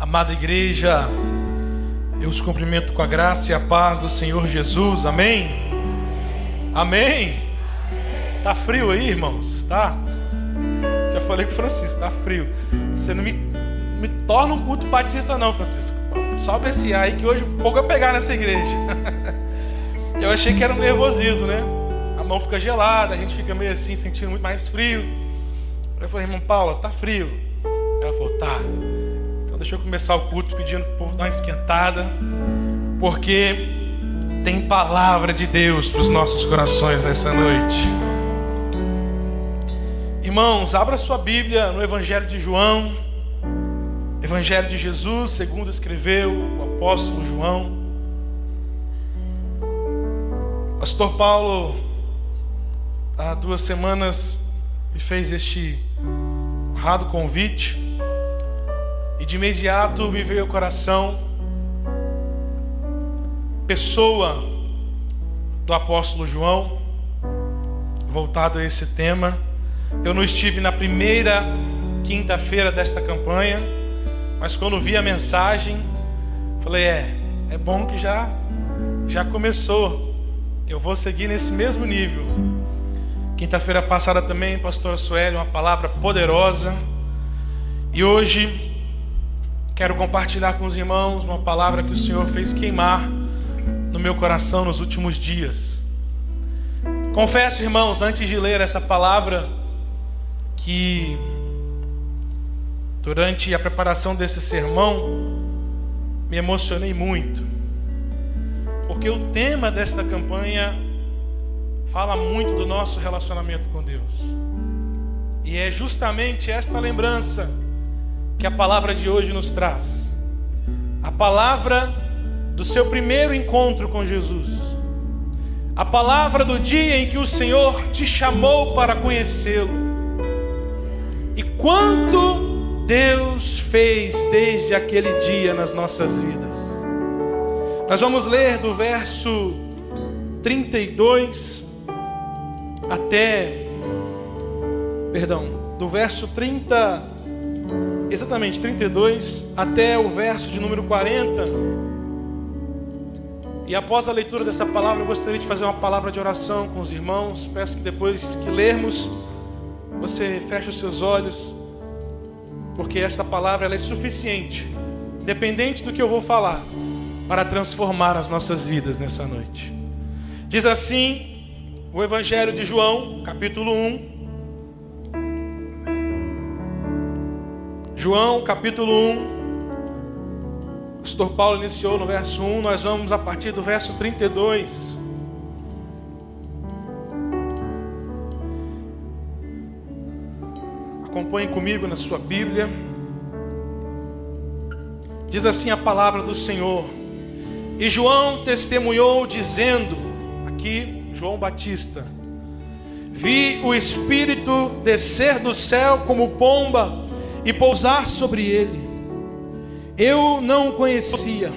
Amada igreja, eu os cumprimento com a graça e a paz do Senhor Jesus, amém? Amém? Tá frio aí, irmãos? Tá? Já falei com o Francisco, tá frio. Você não me torna um culto batista não, Francisco. Sobe esse ar aí que hoje pouco eu pegar nessa igreja. Eu achei que era um nervosismo, né? A mão fica gelada, a gente fica meio assim, sentindo muito mais frio. Eu falei, irmão Paula, tá frio? Ela falou, tá. Então deixa eu começar o culto pedindo pro povo dar uma esquentada, porque tem palavra de Deus para os nossos corações nessa noite. Irmãos, abra sua Bíblia no Evangelho de João, Evangelho de Jesus, segundo escreveu o apóstolo João. Pastor Paulo, há 2 semanas, me fez este honrado convite e de imediato me veio ao coração pessoa do apóstolo João, voltado a esse tema. Eu não estive na primeira quinta-feira desta campanha, mas quando vi a mensagem, falei, é bom que já começou. Eu vou seguir nesse mesmo nível. Quinta-feira passada também, pastor Sueli, uma palavra poderosa. E hoje quero compartilhar com os irmãos uma palavra que o Senhor fez queimar no meu coração nos últimos dias. Confesso, irmãos, antes de ler essa palavra, que durante a preparação desse sermão me emocionei muito, porque o tema desta campanha fala muito do nosso relacionamento com Deus, e é justamente esta lembrança que a palavra de hoje nos traz. A palavra do seu primeiro encontro com Jesus, a palavra do dia em que o Senhor te chamou para conhecê-lo, e quanto Deus fez desde aquele dia nas nossas vidas. Nós vamos ler do verso 32 do verso 30, exatamente 32 até o verso de número 40. E após a leitura dessa palavra, eu gostaria de fazer uma palavra de oração com os irmãos. Peço que depois que lermos, você feche os seus olhos, porque essa palavra ela é suficiente, independente do que eu vou falar, para transformar as nossas vidas nessa noite. Diz assim o Evangelho de João, capítulo 1. João, capítulo 1. O pastor Paulo iniciou no verso 1, nós vamos a partir do verso 32. Acompanhe comigo na sua Bíblia. Diz assim a palavra do Senhor. E João testemunhou dizendo, aqui João Batista, vi o Espírito descer do céu como pomba e pousar sobre ele. Eu não o conhecia.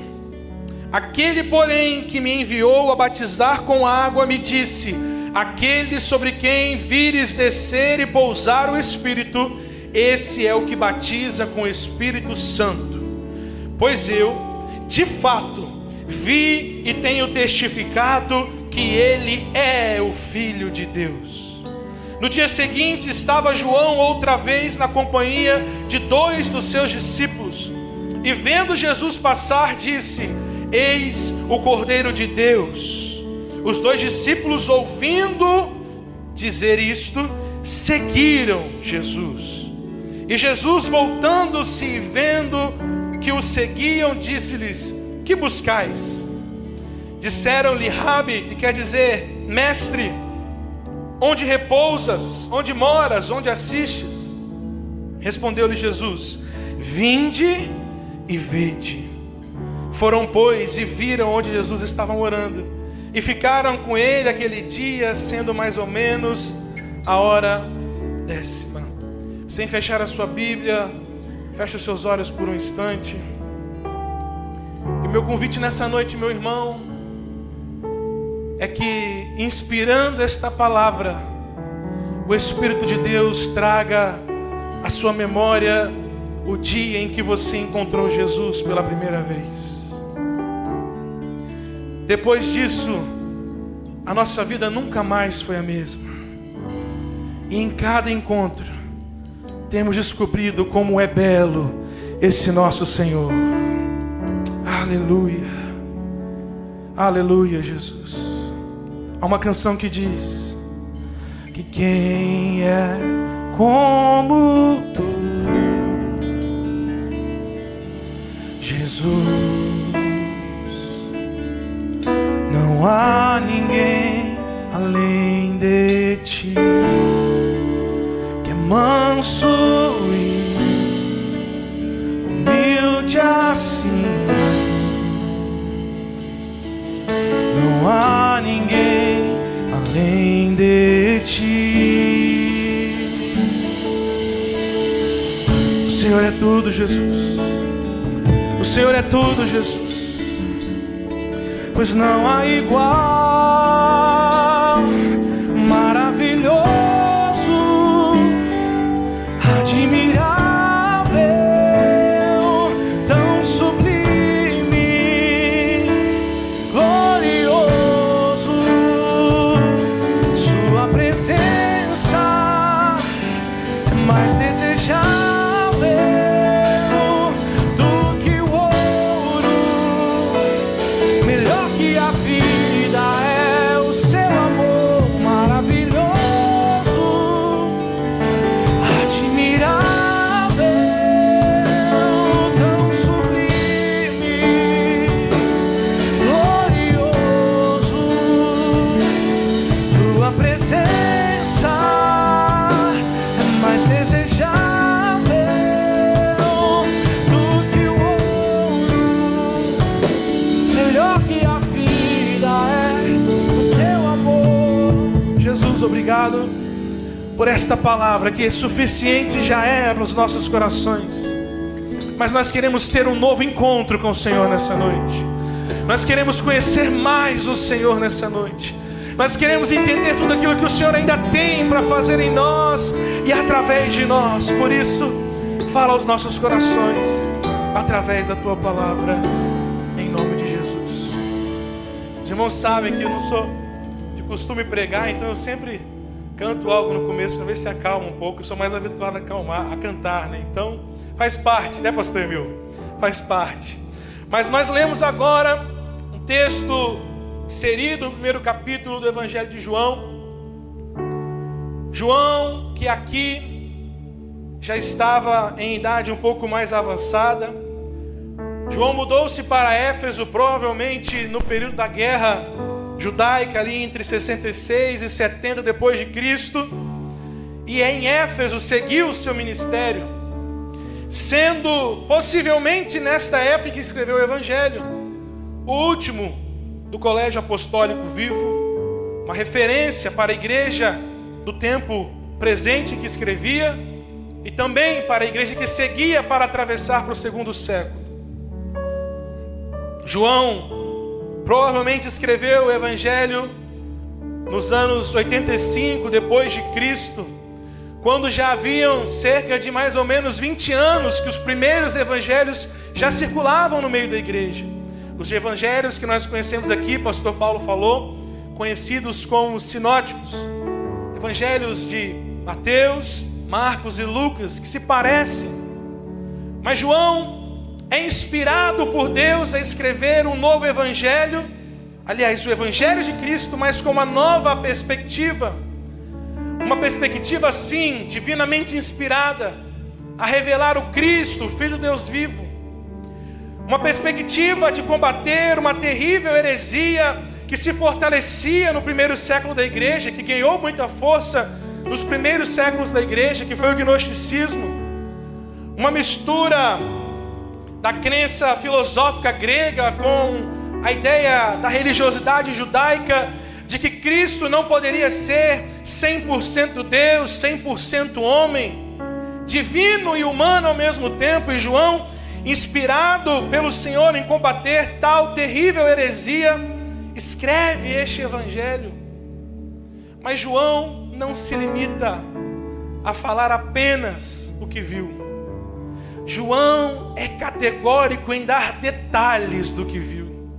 Aquele, porém, que me enviou a batizar com água, me disse, aquele sobre quem vires descer e pousar o Espírito, esse é o que batiza com o Espírito Santo. Pois eu, de fato, vi e tenho testificado que ele é o Filho de Deus. No dia seguinte estava João outra vez na companhia de 2 dos seus discípulos, e vendo Jesus passar, disse, eis o Cordeiro de Deus. Os 2 discípulos, ouvindo dizer isto, seguiram Jesus. E Jesus, voltando-se e vendo que o seguiam, disse-lhes, que buscais? Disseram-lhe, Rabi, que quer dizer, mestre, onde repousas, onde moras, onde assistes? Respondeu-lhe Jesus, vinde e vede. Foram, pois, e viram onde Jesus estava morando, e ficaram com ele aquele dia, sendo mais ou menos a hora 10ª. Sem fechar a sua Bíblia, feche os seus olhos por um instante. E meu convite nessa noite, meu irmão, é que, inspirando esta palavra, o Espírito de Deus traga à sua memória o dia em que você encontrou Jesus pela primeira vez. Depois disso, a nossa vida nunca mais foi a mesma. E em cada encontro, temos descobrido como é belo esse nosso Senhor. Aleluia. Aleluia, Jesus. Há uma canção que diz que quem é como tu, Jesus, não há ninguém além de ti, que é manso e humilde assim. Não há ninguém além de ti. O Senhor é tudo, Jesus. O Senhor é tudo, Jesus. Pois não há igual, maravilhoso, admirável, tão sublime, glorioso. Sua presença é mais desejável obrigado por esta palavra que é suficiente, já é para os nossos corações. Mas nós queremos ter um novo encontro com o Senhor nessa noite. Nós queremos conhecer mais o Senhor nessa noite. Nós queremos entender tudo aquilo que o Senhor ainda tem para fazer em nós e através de nós. Por isso, fala aos nossos corações através da Tua palavra, em nome de Jesus. Os irmãos sabem que eu não sou de costume pregar, então eu sempre canto algo no começo para ver se acalma um pouco. Eu sou mais habituado a cantar, né? Então faz parte, né, pastor Emil? Faz parte. Mas nós lemos agora um texto inserido no primeiro capítulo do Evangelho de João. João, que aqui já estava em idade um pouco mais avançada. João mudou-se para Éfeso provavelmente no período da guerra judaica, ali entre 66 e 70 depois de Cristo, e em Éfeso seguiu o seu ministério, sendo possivelmente nesta época que escreveu o Evangelho, o último do colégio apostólico vivo, uma referência para a igreja do tempo presente que escrevia e também para a igreja que seguia para atravessar para o segundo século. João provavelmente escreveu o Evangelho nos anos 85 depois de Cristo, quando já haviam cerca de mais ou menos 20 anos que os primeiros evangelhos já circulavam no meio da igreja. Os evangelhos que nós conhecemos aqui, pastor Paulo falou, conhecidos como sinóticos, evangelhos de Mateus, Marcos e Lucas, que se parecem, mas João é inspirado por Deus a escrever um novo evangelho, aliás, o evangelho de Cristo, mas com uma nova perspectiva, uma perspectiva sim, divinamente inspirada, a revelar o Cristo, o Filho de Deus vivo, uma perspectiva de combater uma terrível heresia que se fortalecia no primeiro século da igreja, que ganhou muita força nos primeiros séculos da igreja, que foi o gnosticismo, uma mistura da crença filosófica grega com a ideia da religiosidade judaica, de que Cristo não poderia ser 100% Deus, 100% homem, divino e humano ao mesmo tempo. E João, inspirado pelo Senhor em combater tal terrível heresia, escreve este evangelho. Mas João não se limita a falar apenas o que viu. João é categórico em dar detalhes do que viu.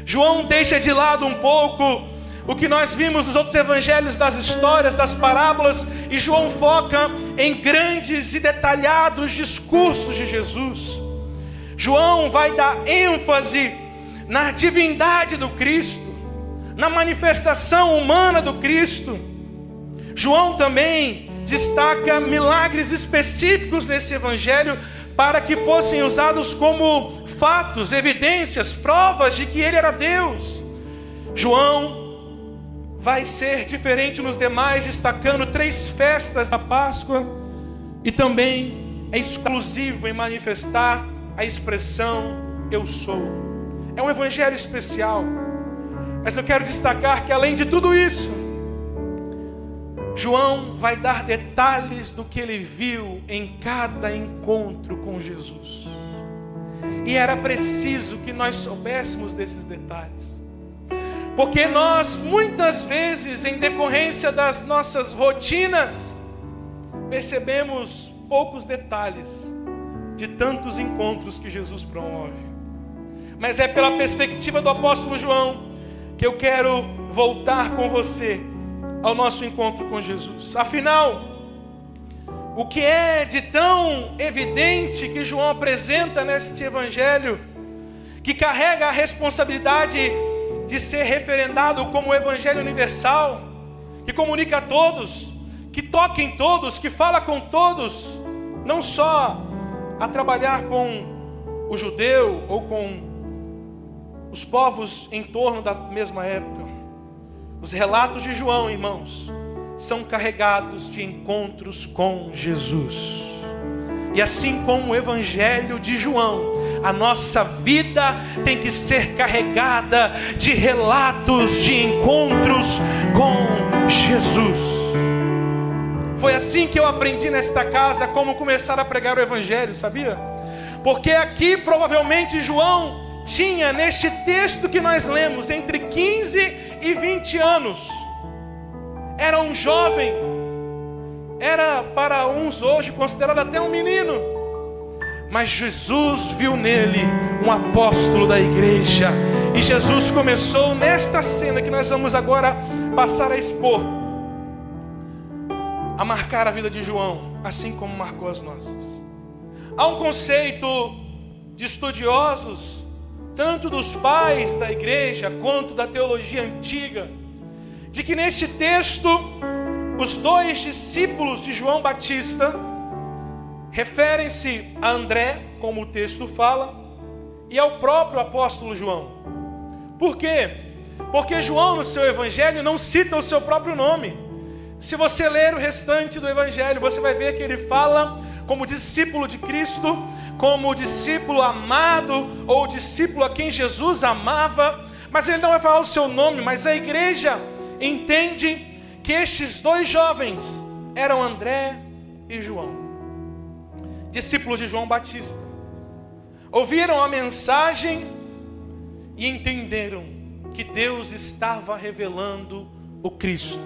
João deixa de lado um pouco o que nós vimos nos outros evangelhos, das histórias, das parábolas, e João foca em grandes e detalhados discursos de Jesus. João vai dar ênfase na divindade do Cristo, na manifestação humana do Cristo. João também destaca milagres específicos nesse evangelho para que fossem usados como fatos, evidências, provas de que ele era Deus. João vai ser diferente nos demais, destacando 3 festas da Páscoa, e também é exclusivo em manifestar a expressão eu sou. É um evangelho especial, mas eu quero destacar que além de tudo isso, João vai dar detalhes do que ele viu em cada encontro com Jesus. E era preciso que nós soubéssemos desses detalhes, porque nós muitas vezes, em decorrência das nossas rotinas, percebemos poucos detalhes de tantos encontros que Jesus promove. Mas é pela perspectiva do apóstolo João que eu quero voltar com você ao nosso encontro com Jesus. Afinal, o que é de tão evidente que João apresenta neste evangelho, que carrega a responsabilidade de ser referendado como o evangelho universal, que comunica a todos, que toca em todos, que fala com todos, não só a trabalhar com o judeu ou com os povos em torno da mesma época. Os relatos de João, irmãos, são carregados de encontros com Jesus. E assim como o evangelho de João, a nossa vida tem que ser carregada de relatos de encontros com Jesus. Foi assim que eu aprendi nesta casa como começar a pregar o evangelho, sabia? Porque aqui provavelmente João tinha, neste texto que nós lemos, entre 15 e 20 anos. Era um jovem, era para uns hoje considerado até um menino, mas Jesus viu nele um apóstolo da igreja, e Jesus começou nesta cena que nós vamos agora passar a expor, a marcar a vida de João, assim como marcou as nossas. Há um conceito de estudiosos, tanto dos pais da igreja quanto da teologia antiga, de que neste texto os 2 discípulos de João Batista referem-se a André, como o texto fala, e ao próprio apóstolo João. Por quê? Porque João, no seu evangelho, não cita o seu próprio nome. Se você ler o restante do evangelho, você vai ver que ele fala como discípulo de Cristo, como discípulo amado, ou discípulo a quem Jesus amava, mas ele não vai falar o seu nome. Mas a igreja entende que estes 2 jovens eram André e João, discípulos de João Batista. Ouviram a mensagem e entenderam que Deus estava revelando o Cristo.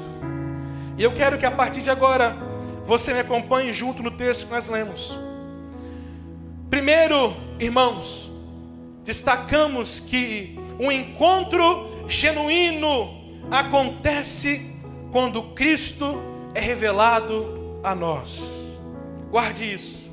E eu quero que a partir de agora você me acompanhe junto no texto que nós lemos. Primeiro, irmãos, destacamos que um encontro genuíno acontece quando Cristo é revelado a nós. Guarde isso.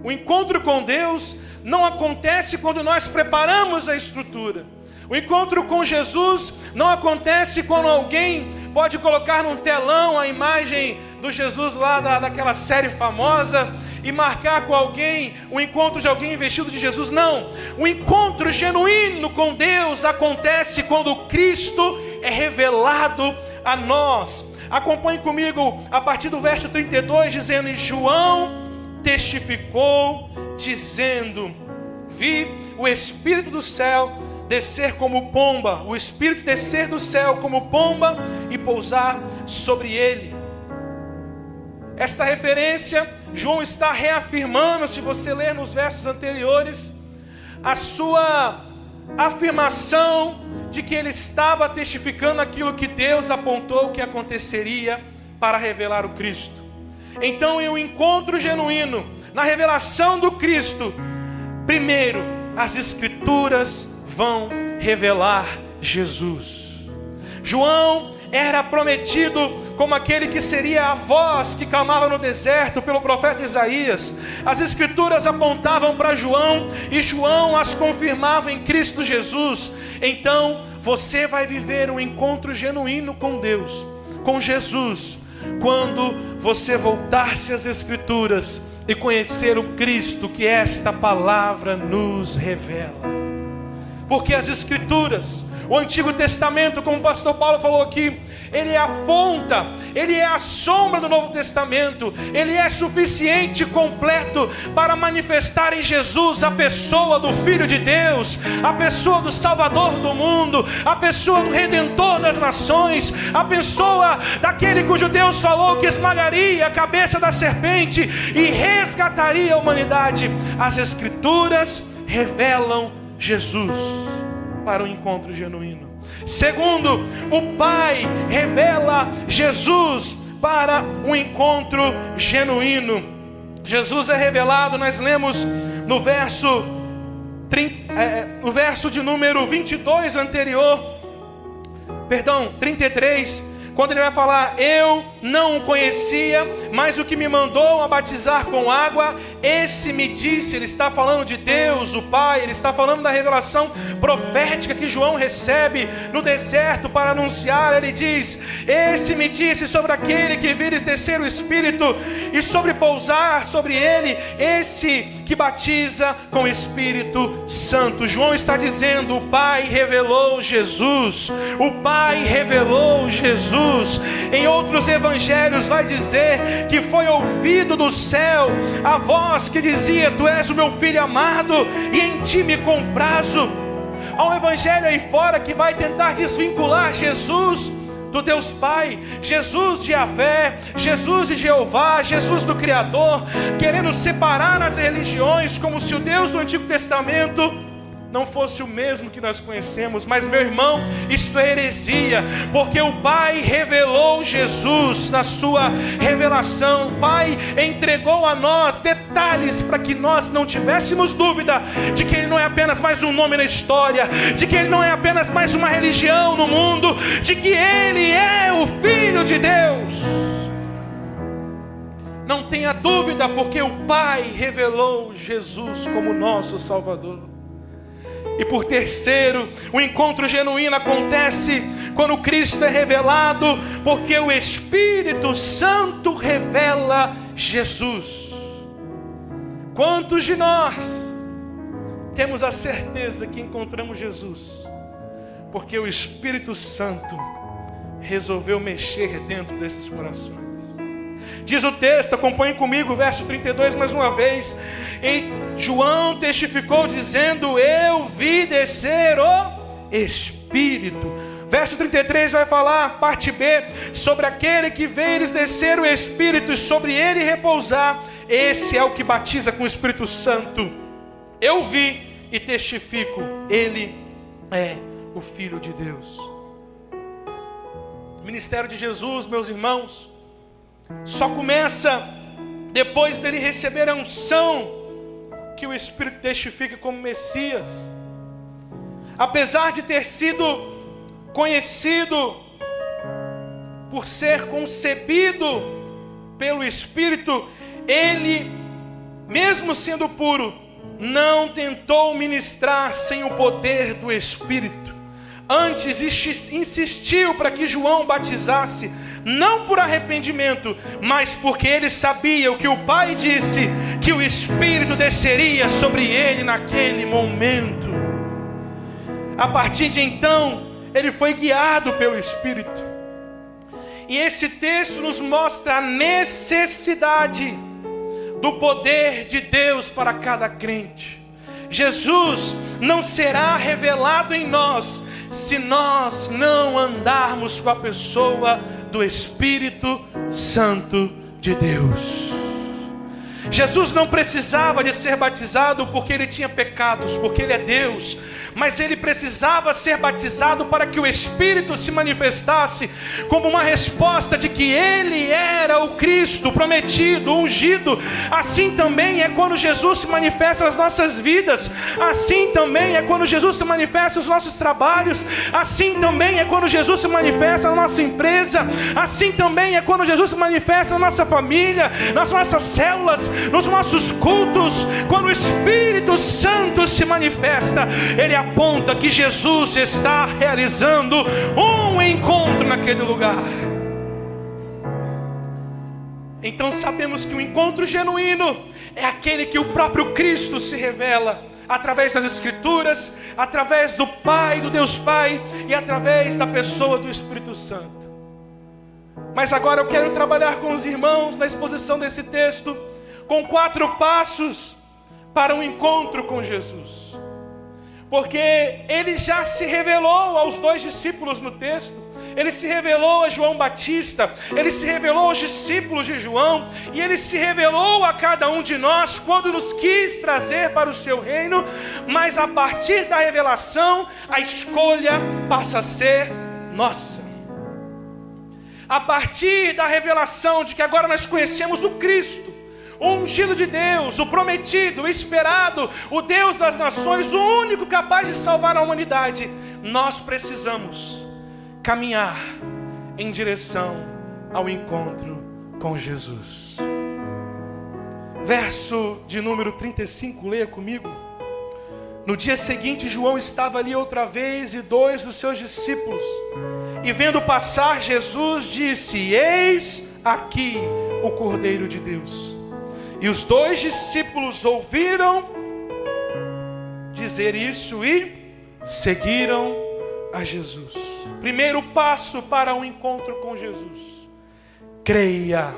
O encontro com Deus não acontece quando nós preparamos a estrutura. O encontro com Jesus não acontece quando alguém pode colocar num telão a imagem do Jesus lá daquela série famosa e marcar com alguém o encontro de alguém vestido de Jesus. Não, o encontro genuíno com Deus acontece quando Cristo é revelado a nós. Acompanhe comigo a partir do verso 32, dizendo: e João testificou, dizendo: vi o Espírito do céu descer como pomba, o Espírito descer do céu como pomba e pousar sobre ele. Esta referência, João está reafirmando, se você ler nos versos anteriores, a sua afirmação de que ele estava testificando aquilo que Deus apontou que aconteceria para revelar o Cristo. Então, em um encontro genuíno, na revelação do Cristo, primeiro, as Escrituras vão revelar Jesus. João era prometido como aquele que seria a voz que clamava no deserto pelo profeta Isaías. As Escrituras apontavam para João e João as confirmava em Cristo Jesus. Então você vai viver um encontro genuíno com Deus, com Jesus, quando você voltar-se às Escrituras e conhecer o Cristo que esta palavra nos revela. Porque as Escrituras, o Antigo Testamento, como o pastor Paulo falou aqui, ele é a ponta, ele é a sombra do Novo Testamento, ele é suficiente e completo para manifestar em Jesus a pessoa do Filho de Deus, a pessoa do Salvador do mundo, a pessoa do Redentor das nações, a pessoa daquele cujo Deus falou que esmagaria a cabeça da serpente e resgataria a humanidade. As Escrituras revelam Jesus para um encontro genuíno. Segundo, o Pai revela Jesus para um encontro genuíno. Jesus é revelado, nós lemos no verso de número 22 anterior, 33, quando ele vai falar: eu não o conhecia, mas o que me mandou a batizar com água, esse me disse. Ele está falando de Deus, o Pai. Ele está falando da revelação profética que João recebe no deserto para anunciar. Ele diz: esse me disse sobre aquele que vires descer o Espírito e sobre pousar sobre ele, esse que batiza com o Espírito Santo. João está dizendo: o Pai revelou Jesus, o Pai revelou Jesus. Em outros evangelhos vai dizer que foi ouvido do céu a voz que dizia: tu és o meu filho amado e em ti me comprazo. Há um evangelho aí fora que vai tentar desvincular Jesus do Deus Pai, Jesus de Yahvé, Jesus de Jeová, Jesus do Criador, querendo separar as religiões, como se o Deus do Antigo Testamento não fosse o mesmo que nós conhecemos. Mas, meu irmão, isto é heresia, porque o Pai revelou Jesus na sua revelação. O Pai entregou a nós detalhes para que nós não tivéssemos dúvida de que Ele não é apenas mais um nome na história, de que Ele não é apenas mais uma religião no mundo, de que Ele é o Filho de Deus. Não tenha dúvida, porque o Pai revelou Jesus como nosso Salvador. E por terceiro, o encontro genuíno acontece quando Cristo é revelado, porque o Espírito Santo revela Jesus. Quantos de nós temos a certeza que encontramos Jesus? Porque o Espírito Santo resolveu mexer dentro desses corações. Diz o texto, acompanhe comigo o verso 32 mais uma vez. E João testificou dizendo: eu vi descer o Espírito. Verso 33 vai falar, parte B, sobre aquele que veres descer o Espírito e sobre ele repousar. Esse é o que batiza com o Espírito Santo. Eu vi e testifico, ele é o Filho de Deus. O ministério de Jesus, meus irmãos, só começa depois dele receber a unção que o Espírito testifica como Messias. Apesar de ter sido conhecido por ser concebido pelo Espírito, ele, mesmo sendo puro, não tentou ministrar sem o poder do Espírito. Antes insistiu para que João batizasse, não por arrependimento, mas porque ele sabia o que o Pai disse, que o Espírito desceria sobre ele naquele momento. A partir de então, ele foi guiado pelo Espírito. E esse texto nos mostra a necessidade do poder de Deus para cada crente. Jesus não será revelado em nós se nós não andarmos com a pessoa do Espírito Santo de Deus. Jesus não precisava de ser batizado porque ele tinha pecados, porque ele é Deus, mas ele precisava ser batizado para que o Espírito se manifestasse como uma resposta de que ele era o Cristo prometido, ungido. Assim também é quando Jesus se manifesta nas nossas vidas, assim também é quando Jesus se manifesta nos nossos trabalhos, assim também é quando Jesus se manifesta na nossa empresa, assim também é quando Jesus se manifesta na nossa família, nas nossas células, nos nossos cultos. Quando o Espírito Santo se manifesta, ele aponta que Jesus está realizando um encontro naquele lugar. Então sabemos que o encontro genuíno é aquele que o próprio Cristo se revela através das Escrituras, através do Pai, do Deus Pai, e através da pessoa do Espírito Santo. Mas agora eu quero trabalhar com os irmãos na exposição desse texto com 4 passos para um encontro com Jesus. Porque ele já se revelou aos 2 discípulos no texto, ele se revelou a João Batista, ele se revelou aos discípulos de João, e ele se revelou a cada um de nós quando nos quis trazer para o seu reino. Mas a partir da revelação, a escolha passa a ser nossa. A partir da revelação de que agora nós conhecemos o Cristo, o ungido de Deus, o prometido, o esperado, o Deus das nações, o único capaz de salvar a humanidade, nós precisamos caminhar em direção ao encontro com Jesus. Verso de número 35, leia comigo. No dia seguinte, João estava ali outra vez e 2 dos seus discípulos. E vendo passar Jesus, disse: eis aqui o Cordeiro de Deus. E os 2 discípulos ouviram dizer isso e seguiram a Jesus. Primeiro passo para um encontro com Jesus: creia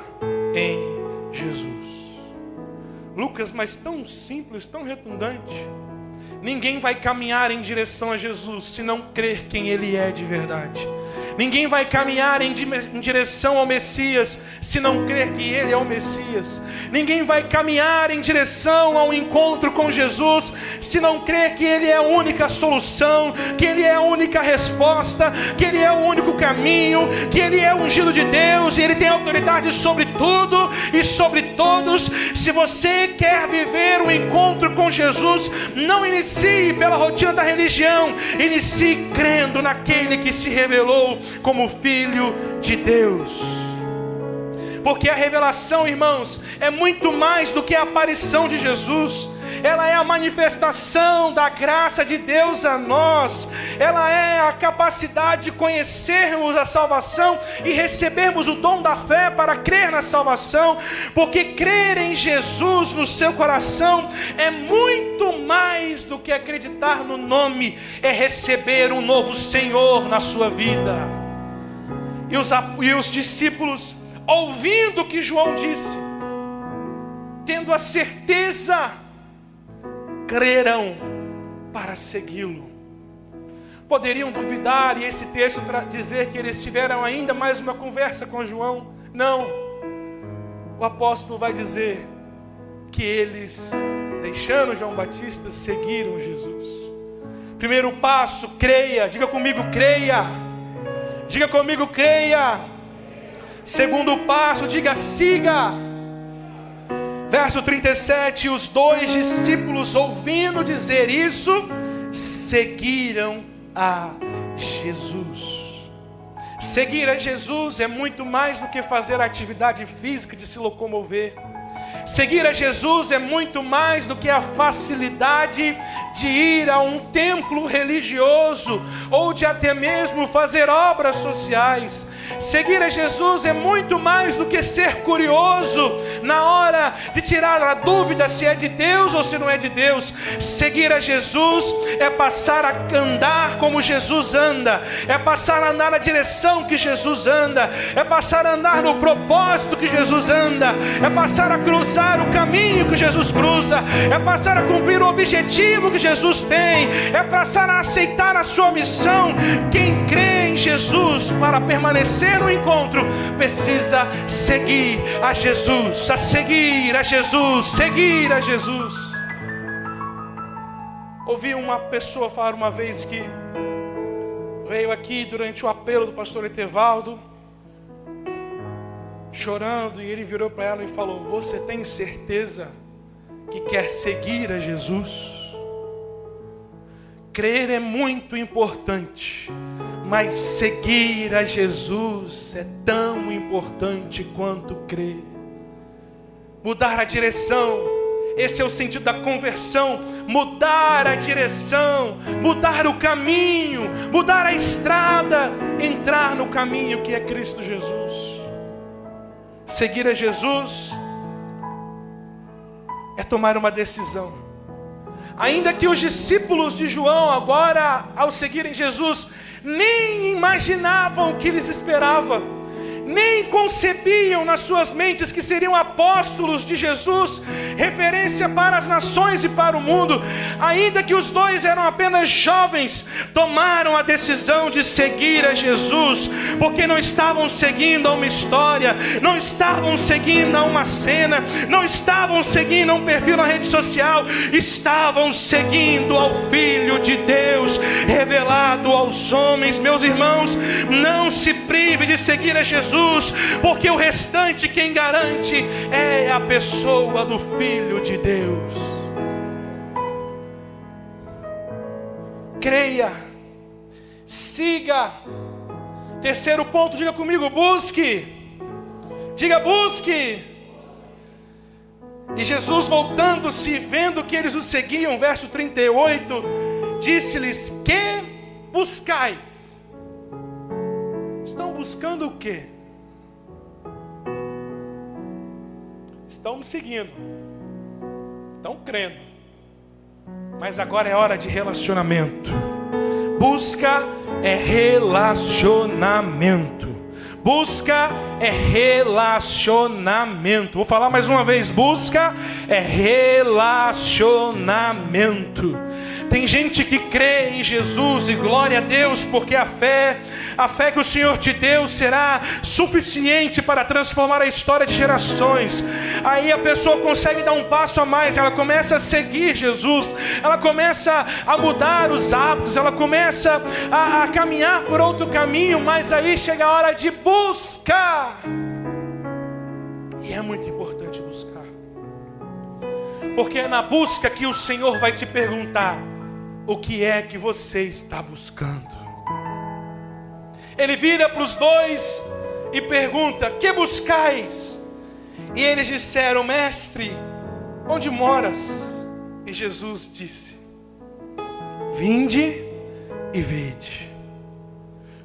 em Jesus. Lucas, mas tão simples, tão redundante. Ninguém vai caminhar em direção a Jesus se não crer quem Ele é de verdade. Ninguém vai caminhar em direção ao Messias se não crer que Ele é o Messias. Ninguém vai caminhar em direção ao encontro com Jesus se não crer que Ele é a única solução, que Ele é a única resposta, que Ele é o único caminho, que Ele é o ungido de Deus e Ele tem autoridade sobre tudo e sobre todos. Se você quer viver o encontro com Jesus, não inicie pela rotina da religião, inicie crendo naquele que se revelou como Filho de Deus. Porque a revelação, irmãos, é muito mais do que a aparição de Jesus. Ela é a manifestação da graça de Deus a nós. Ela é a capacidade de conhecermos a salvação e recebermos o dom da fé para crer na salvação. Porque crer em Jesus no seu coração é muito mais do que acreditar no nome. É receber um novo Senhor na sua vida. E os discípulos, ouvindo o que João disse, tendo a certeza, crerão para segui-lo. Poderiam duvidar e esse texto dizer que eles tiveram ainda mais uma conversa com João? Não. O apóstolo vai dizer que eles, deixando João Batista, seguiram Jesus. Primeiro passo, creia. Diga comigo, creia. Diga comigo, creia. Segundo passo, diga, siga. Verso 37, os 2 discípulos, ouvindo dizer isso, seguiram a Jesus. Seguir a Jesus é muito mais do que fazer a atividade física de se locomover. Seguir a Jesus é muito mais do que a facilidade de ir a um templo religioso ou de até mesmo fazer obras sociais. Seguir a Jesus é muito mais do que ser curioso na hora de tirar a dúvida se é de Deus ou se não é de Deus. Seguir a Jesus é passar a andar como Jesus anda, é passar a andar na direção que Jesus anda, é passar a andar no propósito que Jesus anda, é passar a cruzar o caminho que Jesus cruza, é passar a cumprir o objetivo que Jesus tem, é passar a aceitar a sua missão. Quem crê em Jesus para permanecer no encontro, precisa seguir a Jesus, seguir a Jesus. Ouvi uma pessoa falar uma vez que veio aqui durante o apelo do pastor Etevaldo, chorando, e ele virou para ela e falou: você tem certeza que quer seguir a Jesus? Crer é muito importante, mas seguir a Jesus é tão importante quanto crer. Mudar a direção, esse é o sentido da conversão. Mudar a direção, mudar o caminho, mudar a estrada, entrar no caminho que é Cristo Jesus. Seguir a Jesus é tomar uma decisão. Ainda que os discípulos de João agora, ao seguirem Jesus, nem imaginavam o que lhes esperava, nem concebiam nas suas mentes que seriam apóstolos de Jesus, referência para as nações e para o mundo. Ainda que os dois eram apenas jovens, tomaram a decisão de seguir a Jesus, porque não estavam seguindo a uma história, não estavam seguindo a uma cena, não estavam seguindo a um perfil na rede social, estavam seguindo ao Filho de Deus, revelado aos homens. Meus irmãos, não se prive de seguir a Jesus, porque o restante quem garante é a pessoa do Filho de Deus. Creia, siga. Terceiro ponto, diga comigo: busque. Diga: busque. E Jesus, voltando-se e vendo que eles o seguiam, verso 38, disse-lhes: que buscais? Estão buscando o quê? Estão me seguindo, estão crendo, mas agora é hora de relacionamento. Busca é relacionamento. Busca é relacionamento. Vou falar mais uma vez: busca é relacionamento. Tem gente que crê em Jesus, e glória a Deus, porque a fé que o Senhor te deu será suficiente para transformar a história de gerações. Aí a pessoa consegue dar um passo a mais, ela começa a seguir Jesus, ela começa a mudar os hábitos, ela começa a caminhar por outro caminho, mas aí chega a hora de buscar. E é muito importante buscar, porque é na busca que o Senhor vai te perguntar: o que é que você está buscando? Ele vira para os dois e pergunta: que buscais? E eles disseram: mestre, onde moras? E Jesus disse: vinde e vede.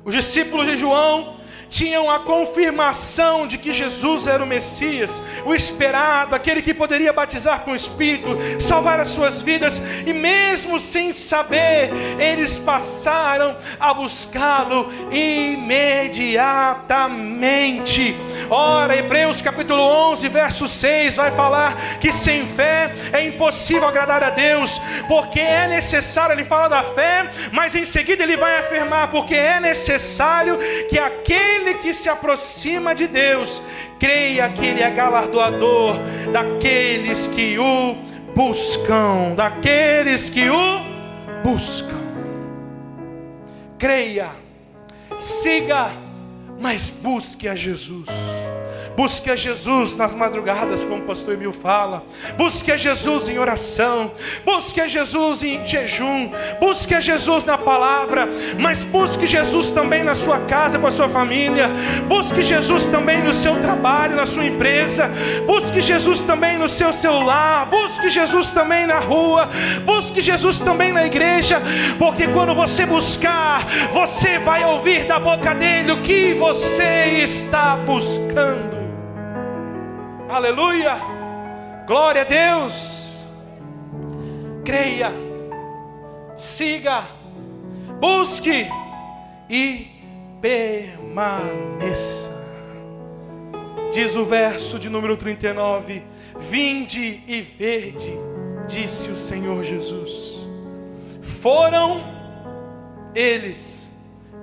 Os discípulos de João tinham a confirmação de que Jesus era o Messias, o esperado, aquele que poderia batizar com o Espírito, salvar as suas vidas, e mesmo sem saber, eles passaram a buscá-lo imediatamente. Ora, Hebreus capítulo 11, verso 6 vai falar que sem fé é impossível agradar a Deus, porque é necessário, ele fala da fé, mas em seguida ele vai afirmar: porque é necessário que aquele que se aproxima de Deus creia que Ele é galardoador daqueles que o buscam. Daqueles que o buscam. Creia, siga, mas busque a Jesus. Busque a Jesus nas madrugadas, como o pastor Emil fala. Busque a Jesus em oração. Busque a Jesus em jejum. Busque a Jesus na palavra. Mas busque Jesus também na sua casa, com a sua família. Busque Jesus também no seu trabalho, na sua empresa. Busque Jesus também no seu celular. Busque Jesus também na rua. Busque Jesus também na igreja. Porque quando você buscar, você vai ouvir da boca dele o que você está buscando. Aleluia, glória a Deus. Creia, siga, busque e permaneça. Diz o verso de número 39: vinde e vede, disse o Senhor Jesus. Foram eles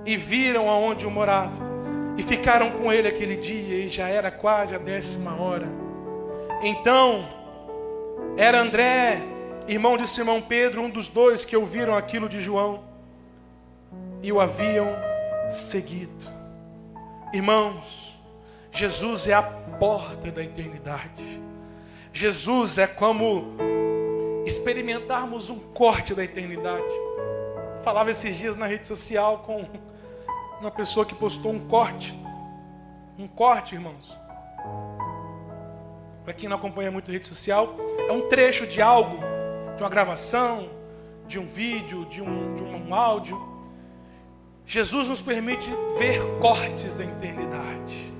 e viram aonde eu morava, e ficaram com ele aquele dia, e já era quase a 10ª hora. Então era André, irmão de Simão Pedro, um dos dois que ouviram aquilo de João e o haviam seguido. Irmãos, Jesus é a porta da eternidade. Jesus é como experimentarmos um corte da eternidade. Falava esses dias na rede social com uma pessoa que postou um corte. Um corte, irmãos. Para quem não acompanha muito a rede social, é um trecho de algo, de uma gravação, de um vídeo, de um áudio. Jesus nos permite ver cortes da eternidade.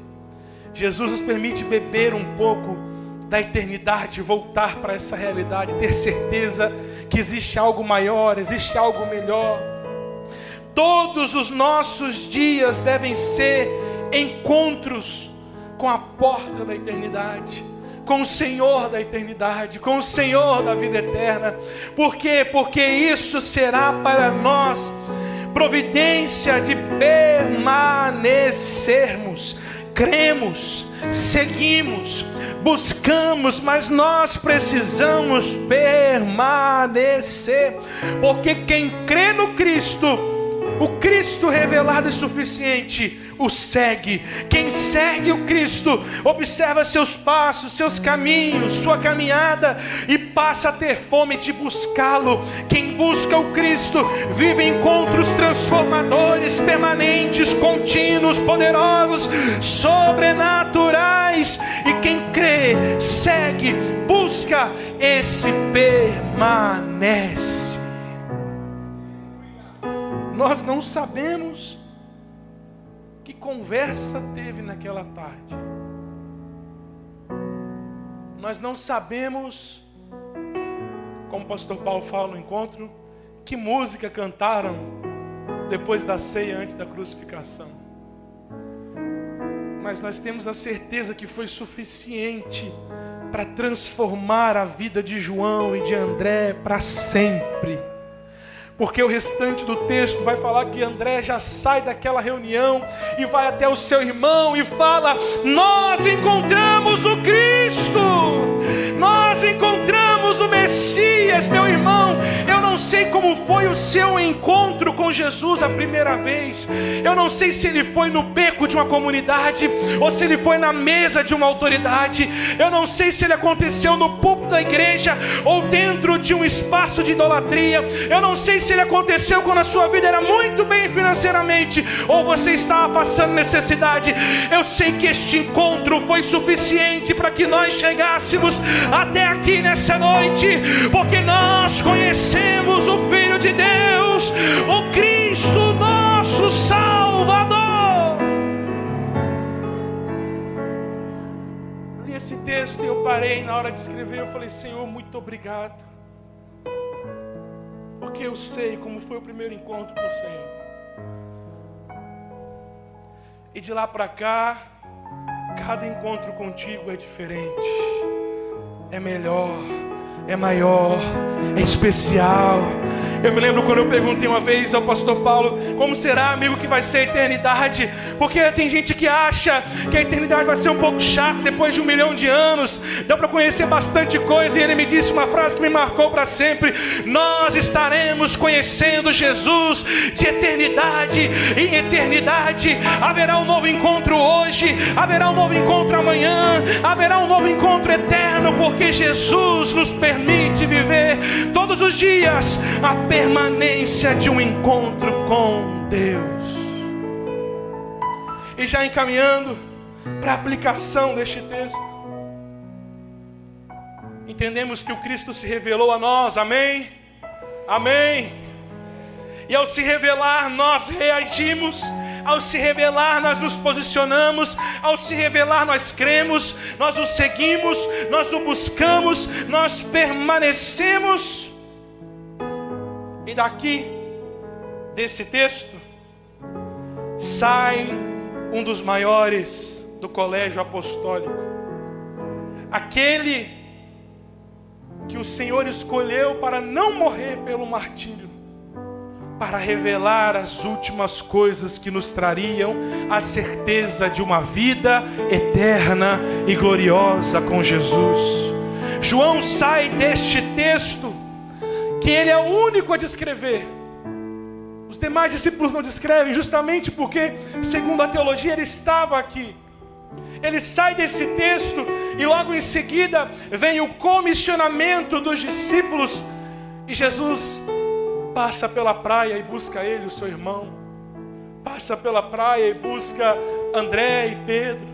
Jesus nos permite beber um pouco da eternidade, voltar para essa realidade, ter certeza que existe algo maior, existe algo melhor. Todos os nossos dias devem ser encontros com a porta da eternidade, com o Senhor da eternidade, com o Senhor da vida eterna. Por quê? Porque isso será para nós providência de permanecermos. Cremos, seguimos, buscamos, mas nós precisamos permanecer, porque quem crê no Cristo, o Cristo revelado é suficiente, o segue. Quem segue o Cristo, observa seus passos, seus caminhos, sua caminhada, e passa a ter fome de buscá-lo. Quem busca o Cristo, vive encontros transformadores, permanentes, contínuos, poderosos, sobrenaturais. E quem crê, segue, busca, esse permanece. Nós não sabemos que conversa teve naquela tarde. Nós não sabemos, como o pastor Paulo fala no encontro, que música cantaram depois da ceia, antes da crucificação. Mas nós temos a certeza que foi suficiente para transformar a vida de João e de André para sempre. Porque o restante do texto vai falar que André já sai daquela reunião e vai até o seu irmão e fala: nós encontramos o Cristo, nós encontramos o Messias. Meu irmão, eu não sei como foi o seu encontro com Jesus a primeira vez. Eu não sei se ele foi no beco de uma comunidade ou se ele foi na mesa de uma autoridade. Eu não sei se ele aconteceu no púlpito da igreja ou dentro de um espaço de idolatria. Eu não sei se ele aconteceu quando a sua vida era muito bem financeiramente ou você estava passando necessidade. Eu sei que este encontro foi suficiente para que nós chegássemos até aqui nessa noite, porque nós conhecemos o Filho de Deus, o Cristo nosso Salvador. Li esse texto e eu parei na hora de escrever. Eu falei: Senhor, muito obrigado, porque eu sei como foi o primeiro encontro com o Senhor. E de lá para cá, cada encontro contigo é diferente, é melhor, é maior, é especial. Eu me lembro quando eu perguntei uma vez ao pastor Paulo: como será, amigo, que vai ser a eternidade? Porque tem gente que acha que a eternidade vai ser um pouco chata. Depois de 1 milhão de anos, dá para conhecer bastante coisa. E ele me disse uma frase que me marcou para sempre: nós estaremos conhecendo Jesus de eternidade em eternidade. Haverá um novo encontro hoje, haverá um novo encontro amanhã, haverá um novo encontro eterno, porque Jesus nos permite viver todos os dias a permanência de um encontro com Deus. E já encaminhando para a aplicação deste texto, entendemos que o Cristo se revelou a nós, amém? Amém. E ao se revelar, nós reagimos. Ao se revelar, nós nos posicionamos. Ao se revelar, nós cremos, nós o seguimos, nós o buscamos, nós permanecemos. E daqui, desse texto, sai um dos maiores do colégio apostólico, aquele que o Senhor escolheu para não morrer pelo martírio, para revelar as últimas coisas que nos trariam a certeza de uma vida eterna e gloriosa com Jesus. João sai deste texto, que ele é o único a descrever. Os demais discípulos não descrevem, justamente porque, segundo a teologia, ele estava aqui. Ele sai desse texto e logo em seguida vem o comissionamento dos discípulos, e Jesus passa pela praia e busca ele, o seu irmão. Passa pela praia e busca André e Pedro.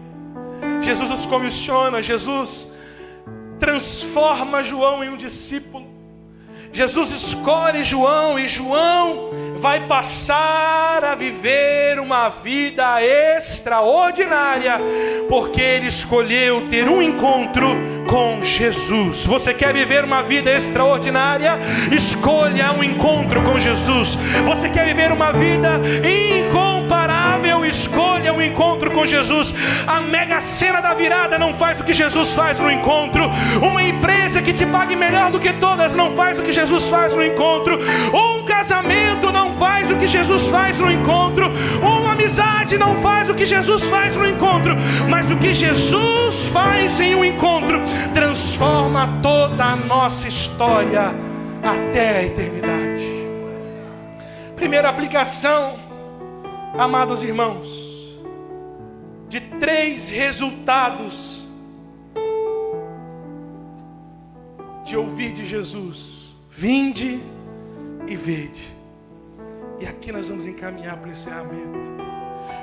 Jesus os comissiona, Jesus transforma João em um discípulo. Jesus escolhe João, e João vai passar a viver uma vida extraordinária, porque ele escolheu ter um encontro com Jesus. Você quer viver uma vida extraordinária? Escolha um encontro com Jesus. Você quer viver uma vida incomparável? Escolha um encontro com Jesus. A mega sena da virada não faz o que Jesus faz no encontro. Uma empresa que te pague melhor do que todas não faz o que Jesus faz no encontro. Um casamento não faz o que Jesus faz no encontro. Uma amizade não faz o que Jesus faz no encontro. Mas o que Jesus faz em um encontro transforma toda a nossa história até a eternidade. Primeira aplicação, amados irmãos, de 3 resultados de ouvir de Jesus: vinde e vede. E aqui nós vamos encaminhar para o encerramento,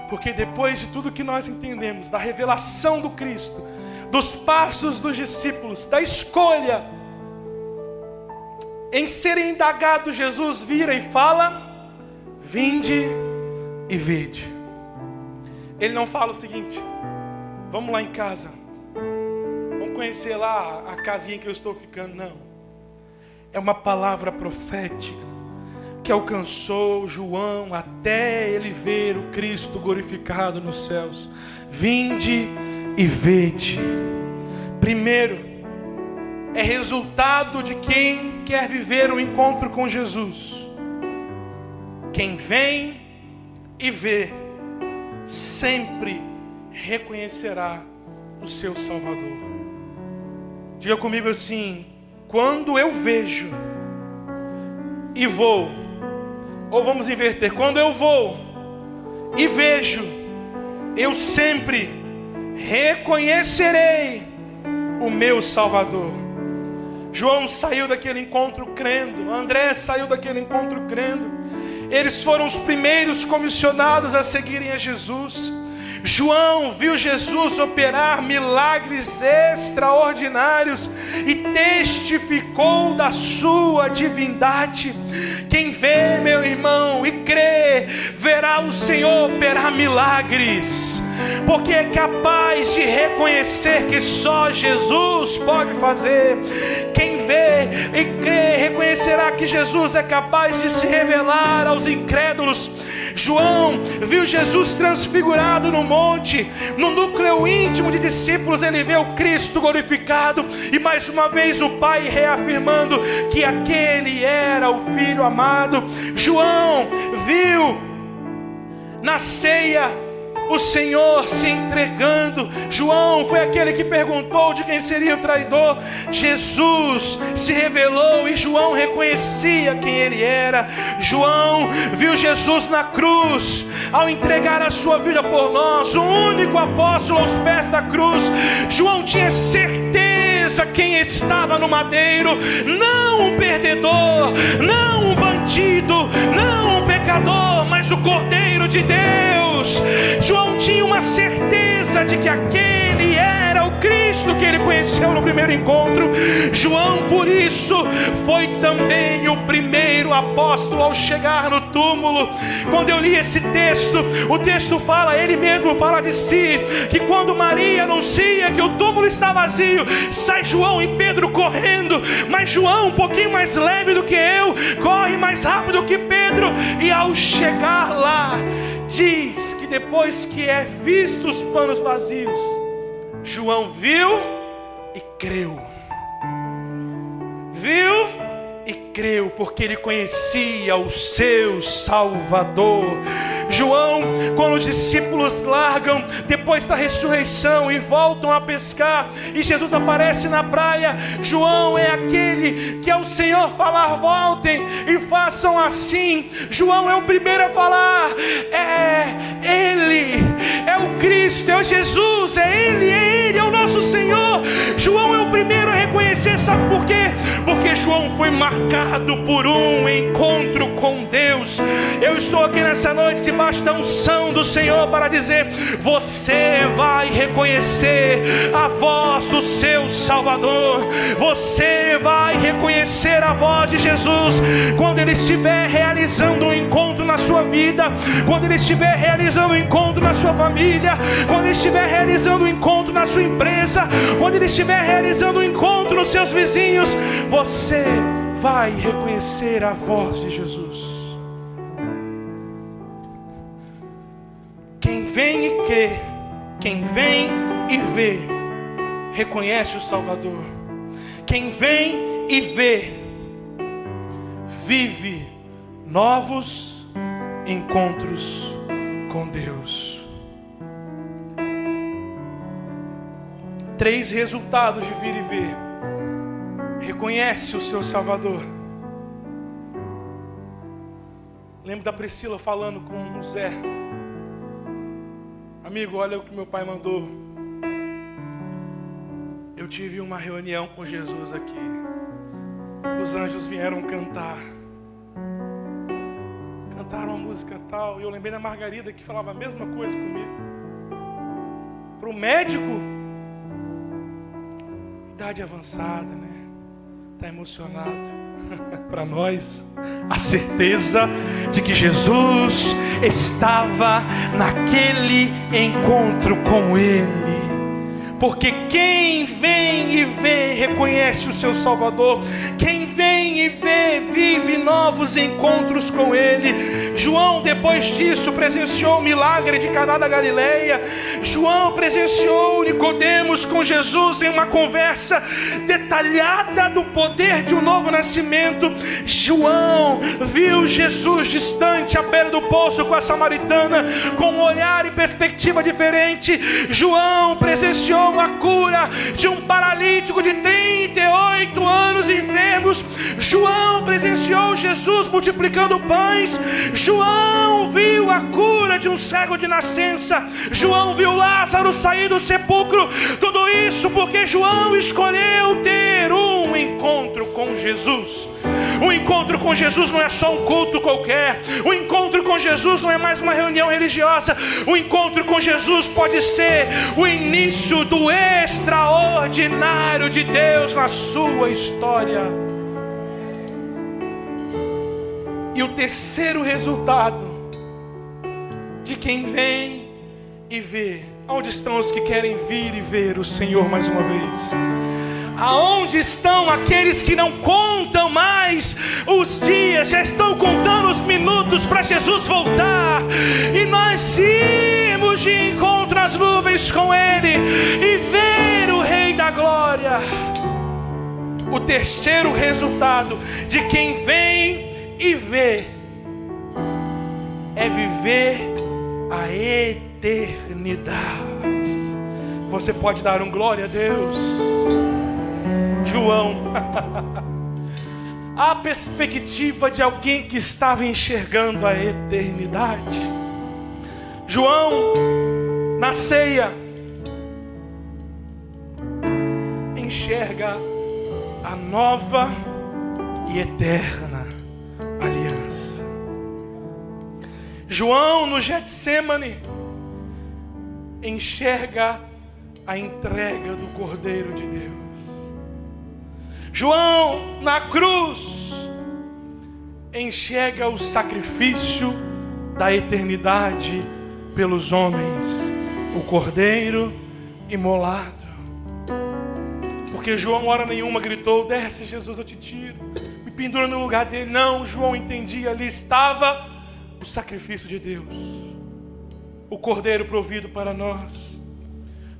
porque depois de tudo que nós entendemos da revelação do Cristo, dos passos dos discípulos, da escolha em serem indagados, Jesus vira e fala: vinde e vede. Ele não fala o seguinte: vamos lá em casa, vamos conhecer lá a casinha que eu estou ficando. Não, é uma palavra profética que alcançou João até ele ver o Cristo glorificado nos céus. Vinde e vede. Primeiro, é resultado de quem quer viver um encontro com Jesus. Quem vem e vê sempre reconhecerá o seu Salvador. Diga comigo assim: quando eu vejo e vou, ou vamos inverter, quando eu vou e vejo, eu sempre reconhecerei o meu Salvador. João saiu daquele encontro crendo, André saiu daquele encontro crendo. Eles foram os primeiros comissionados a seguirem a Jesus. João viu Jesus operar milagres extraordinários e testificou da sua divindade. Quem vê, meu irmão, e crê, verá o Senhor operar milagres, porque é capaz de reconhecer que só Jesus pode fazer. Quem vê e crê reconhecerá que Jesus é capaz de se revelar aos incrédulos. João viu Jesus transfigurado no monte, no núcleo íntimo de discípulos ele vê o Cristo glorificado, e mais uma vez o Pai reafirmando que aquele era o Filho amado. João viu na ceia o Senhor se entregando. João foi aquele que perguntou de quem seria o traidor. Jesus se revelou e João reconhecia quem ele era. João viu Jesus na cruz, ao entregar a sua vida por nós, o único apóstolo aos pés da cruz. João tinha certeza quem estava no madeiro, não um perdedor, não um bandido, não um pecador, mas o Cordeiro de Deus. João tinha uma certeza de que aquele era o Cristo que ele conheceu no primeiro encontro. João, por isso, foi também o primeiro apóstolo ao chegar no túmulo, quando eu li esse texto, o texto fala, ele mesmo fala de si, que quando Maria anuncia que o túmulo está vazio, sai João e Pedro correndo, mas João, um pouquinho mais leve do que eu, corre mais rápido que Pedro, e ao chegar lá, diz que depois que é visto os panos vazios, João viu e creu. Viu e creu, porque ele conhecia o seu Salvador. João, quando os discípulos largam depois da ressurreição e voltam a pescar, e Jesus aparece na praia, João é aquele que ao Senhor falar, voltem e façam assim. João é o primeiro a falar, Ele, é o Cristo, é o Jesus, é Ele, é o nosso Senhor. João é o primeiro a reconhecer, sabe por quê? Porque João foi marcado por um encontro com Deus. Eu estou aqui nessa noite debaixo da unção do Senhor para dizer, você vai reconhecer a voz do seu Salvador, você vai reconhecer a voz de Jesus quando Ele estiver realizando um encontro na sua vida, quando Ele estiver realizando um encontro na sua família, quando Ele estiver realizando um encontro na sua empresa, quando Ele estiver realizando um encontro nos seus vizinhos, você vai reconhecer a voz de Jesus. Quem vem e crê, quem vem e vê, reconhece o Salvador. Quem vem e vê, vive novos encontros com Deus. 3 resultados de vir e ver. Reconhece o seu Salvador. Lembro da Priscila falando com o Zé. Amigo, olha o que meu pai mandou. Eu tive uma reunião com Jesus aqui. Os anjos vieram cantar. Cantaram a música tal. E eu lembrei da Margarida que falava a mesma coisa comigo. Para o médico, idade avançada, né? Está emocionado. Para nós, a certeza de que Jesus estava naquele encontro com Ele. Porque quem vem e vê, reconhece o seu Salvador. Quem vem e vê, vive novos encontros com Ele. João, depois disso, presenciou o milagre de Caná da Galileia. João presenciou Nicodemos com Jesus em uma conversa detalhada do poder de um novo nascimento. João viu Jesus distante à beira do poço com a samaritana, com um olhar e perspectiva diferente. João presenciou a cura de um paralítico de 38 anos enfermos. João presenciou Jesus multiplicando pães. João viu a cura de um cego de nascença. João viu Lázaro sair do sepulcro. Tudo isso porque João escolheu ter um encontro com Jesus. O encontro com Jesus não é só um culto qualquer. O encontro com Jesus não é mais uma reunião religiosa. O encontro com Jesus pode ser o início do extraordinário de Deus na sua história. E o terceiro resultado de quem vem e vê. Onde estão os que querem vir e ver o Senhor mais uma vez? Aonde estão aqueles que não contam mais os dias, já estão contando os minutos para Jesus voltar, e nós irmos de encontro às nuvens com Ele e ver o Rei da Glória. O terceiro resultado de quem vem e vê é viver a eternidade. Você pode dar um glória a Deus? João, a perspectiva de alguém que estava enxergando a eternidade. João, na ceia, enxerga a nova e eterna aliança. João, no Getsemane, enxerga a entrega do Cordeiro de Deus. João, na cruz, enxerga o sacrifício da eternidade pelos homens, o Cordeiro imolado. Porque João, hora nenhuma, gritou: desce, Jesus, eu te tiro, me pendura no lugar dele. Não, João entendia, ali estava o sacrifício de Deus, o Cordeiro provido para nós.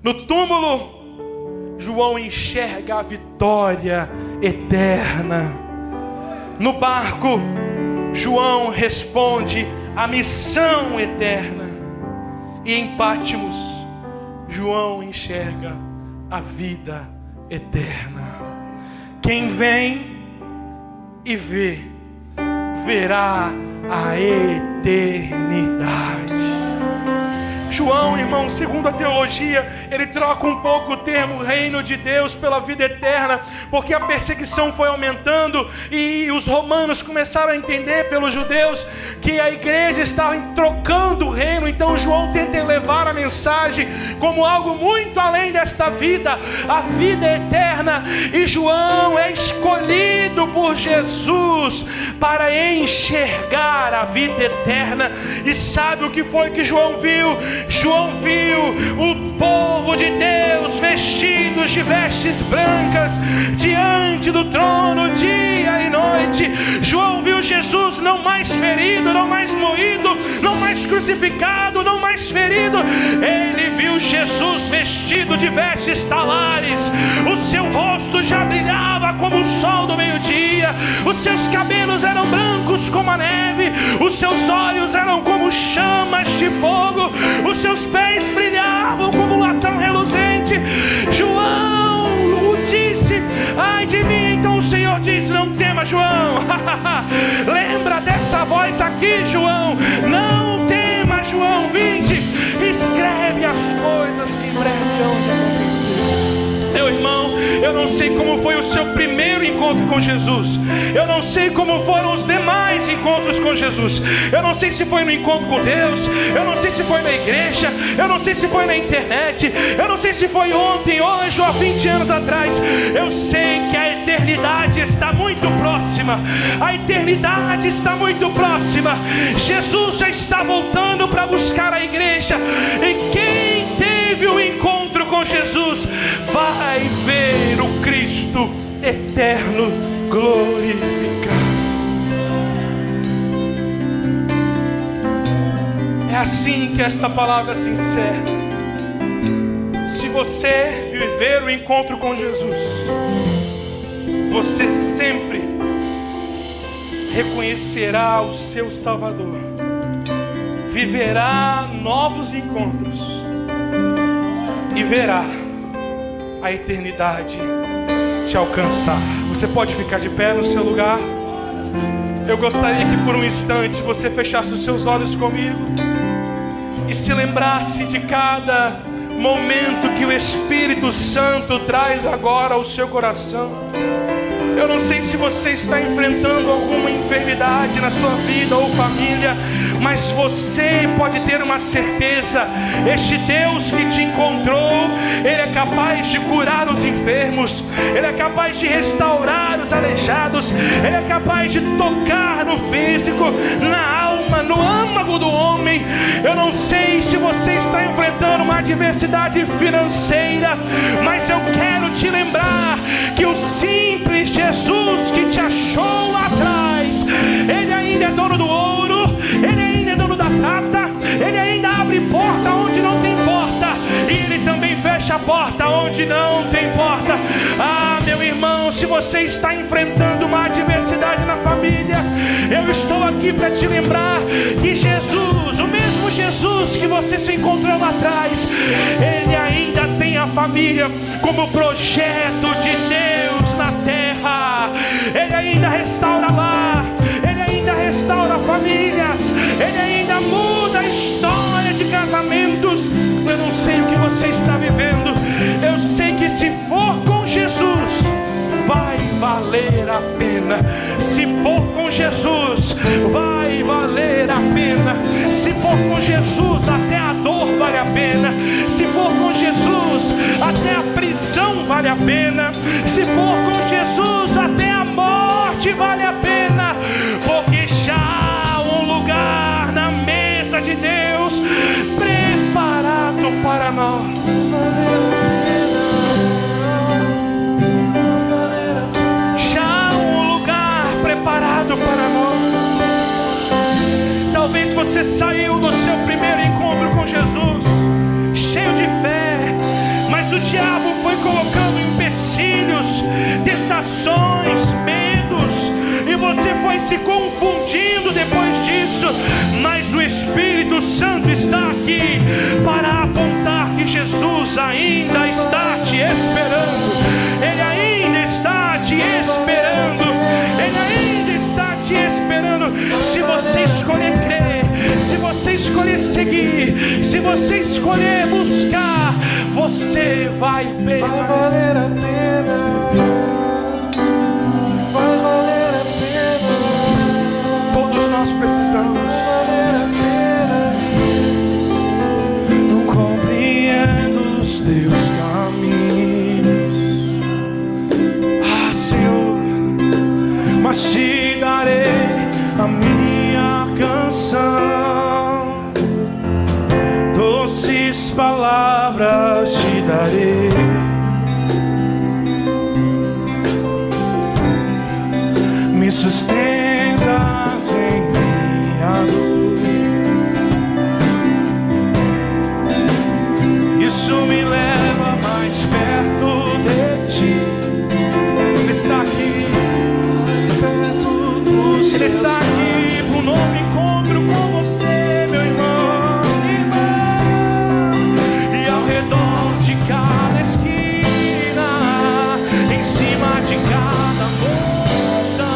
No túmulo, João enxerga a vitória eterna. No barco, João responde a missão eterna. E em Pátimos, João enxerga a vida eterna. Quem vem e vê, verá a eternidade. João, irmão, segundo a teologia, ele troca um pouco o termo reino de Deus pela vida eterna, porque a perseguição foi aumentando e os romanos começaram a entender pelos judeus que a igreja estava trocando o reino. Então João tenta levar a mensagem como algo muito além desta vida, a vida eterna. E João é escolhido por Jesus para enxergar a vida eterna. E sabe o que foi que João viu? João viu o povo de Deus vestidos de vestes brancas diante do trono dia e noite. João viu Jesus não mais ferido, não mais moído, não mais crucificado, não mais ferido. Ele viu Jesus vestido de vestes talares. O seu rosto já brilhava como o sol do meio-dia. Os seus cabelos eram brancos como a neve. Os seus olhos eram como chamas de fogo. Os seus pés brilhavam como latão reluzente. João o disse: ai de mim. Então o Senhor disse: não tema, João. Lembra dessa voz aqui, João. Não tema, João. Vinde, escreve as coisas que em breve hão de acontecer. Meu irmão, eu não sei como foi o seu primeiro encontro com Jesus. Eu não sei como foram os demais encontros com Jesus. Eu não sei se foi no encontro com Deus. Eu não sei se foi na igreja. Eu não sei se foi na internet. Eu não sei se foi ontem, hoje ou há 20 anos atrás. Eu sei que a eternidade está muito próxima. A eternidade está muito próxima. Jesus já está voltando para buscar a igreja. E quem teve o encontro com Jesus vai ver o Cristo eterno glorificado. É assim que esta palavra se encerra. Se você viver o encontro com Jesus, você sempre reconhecerá o seu Salvador, viverá novos encontros e verá a eternidade te alcançar. Você pode ficar de pé no seu lugar? Eu gostaria que por um instante você fechasse os seus olhos comigo e se lembrasse de cada momento que o Espírito Santo traz agora ao seu coração. Eu não sei se você está enfrentando alguma enfermidade na sua vida ou família, mas você pode ter uma certeza: este Deus que te encontrou, Ele é capaz de curar os enfermos, Ele é capaz de restaurar os aleijados, Ele é capaz de tocar no físico, na alma, no âmago do homem. Eu não sei se você está enfrentando uma adversidade financeira, mas eu quero te lembrar que o simples Jesus que te achou lá atrás, Ele ainda é dono do ouro, Ele ainda é dono da prata, Ele ainda abre porta onde não tem porta, e Ele também fecha a porta onde não tem porta. Ah, meu irmão, se você está enfrentando uma adversidade na família, eu estou aqui para te lembrar que Jesus, o mesmo Jesus que você se encontrou lá atrás, Ele ainda tem a família como projeto de Deus na terra. Ele ainda restaura lar, Ele ainda restaura famílias, Ele ainda muda a história de casamentos. Eu não sei o que você está vivendo, eu sei que se for com Jesus, vai valer a pena. Se for com Jesus, vai valer a pena. Se for com Jesus, até a dor vale a pena. Se for com Jesus, até a prisão vale a pena. Se for com Jesus, até a morte vale a pena. Porque você saiu do seu primeiro encontro com Jesus, cheio de fé, mas o diabo foi colocando empecilhos, tentações, medos, e você foi se confundindo depois disso. Mas o Espírito Santo está aqui para apontar que Jesus ainda está te esperando. Ele ainda está te esperando. Ele ainda está te esperando. Se você escolher crer, se você escolher seguir, se você escolher buscar, você vai permanecer. Vai valer a pena. Vai valer a pena. Todos nós precisamos. Vai valer a pena. Não compreendo os teus caminhos, Senhor, mas te darei a minha canção, doces palavras te darei. Me sustentas em minha dor, isso me leva mais perto de ti. Ele está aqui, Mais perto dos Ele seus está aqui para um novo encontro com você, meu irmão, irmã. E ao redor de cada esquina, em cima de cada montanha,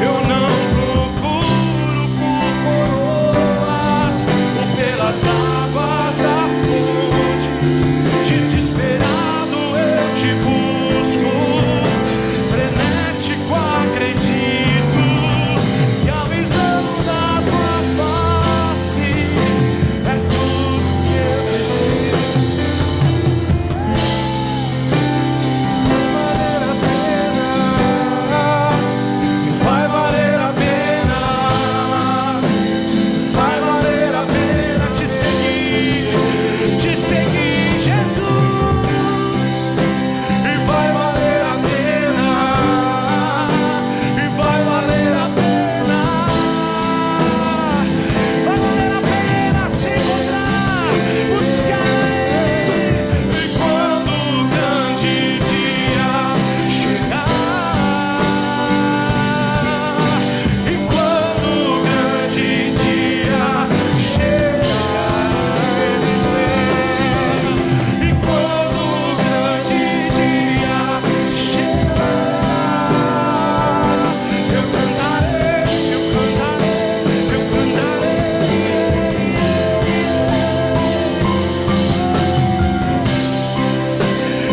eu não procuro por coroas ou pelas águas da fonte. Desesperado eu te busco, frenético acredito que a visão da tua face é tudo que eu preciso. Vai valer a pena. Vai valer a pena te seguir, Jesus. E vai valer a pena, e vai valer a pena. Vai valer a pena se encontrar, buscar Ele. E quando o grande dia chegar, e quando o grande dia chegar, e quando o grande dia chegar, eu cantarei, eu cantarei, eu cantarei.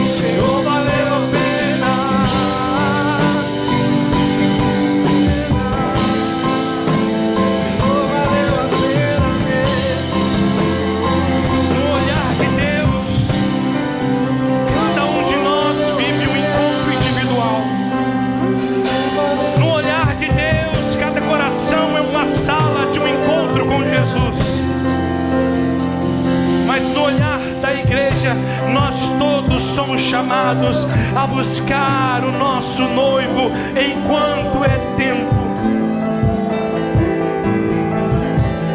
Senhor, valeu a pena. Senhor, valeu a pena mesmo. No olhar de Deus, cada um de nós vive um encontro individual. No olhar de Deus, cada coração é uma sala de um encontro com Jesus. Mas no olhar da igreja, nós todos somos chamados a buscar o nosso noivo enquanto é tempo.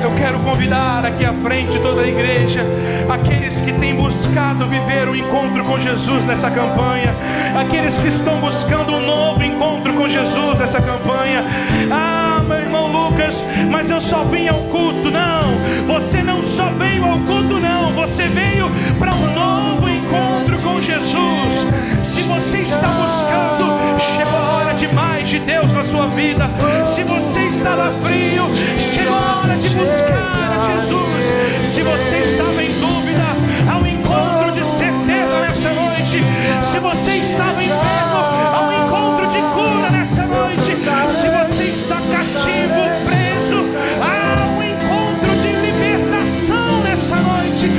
Eu quero convidar aqui à frente toda a igreja, aqueles que têm buscado viver o encontro com Jesus nessa campanha, aqueles que estão buscando um novo encontro com Jesus nessa campanha. Ah, meu irmão Lucas, mas eu só vim ao culto. Não, você não só veio ao culto, não, você veio para um novo encontro com Jesus. Se você está buscando, chegou a hora de mais de Deus na sua vida. Se você está lá frio, chegou a hora de buscar a Jesus. Se você estava em dúvida, ao encontro de certeza nessa noite. Se você estava enfermo, ao encontro de cura nessa noite. Se você está cativo, preso, ao encontro de libertação nessa noite.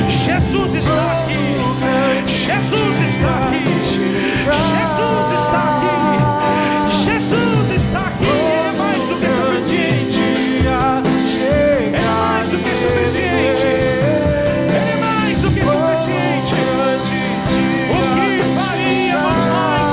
Jesus está aqui. Jesus está aqui. Jesus está aqui. Jesus está aqui. Ele é mais do que suficiente. Ele é mais do que suficiente. Ele é mais do que suficiente. O que faríamos nós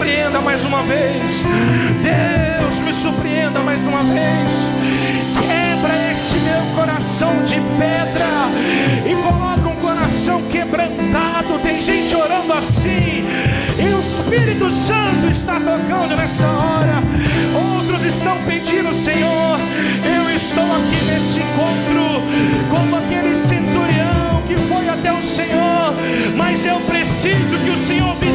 surpreenda mais uma vez. Deus, me surpreenda mais uma vez. Quebra esse meu coração de pedra e coloca um coração quebrantado. Tem gente orando assim e o Espírito Santo está tocando nessa hora. Outros estão pedindo: Senhor, eu estou aqui nesse encontro como aquele centurião que foi até o Senhor, mas eu preciso que o Senhor venha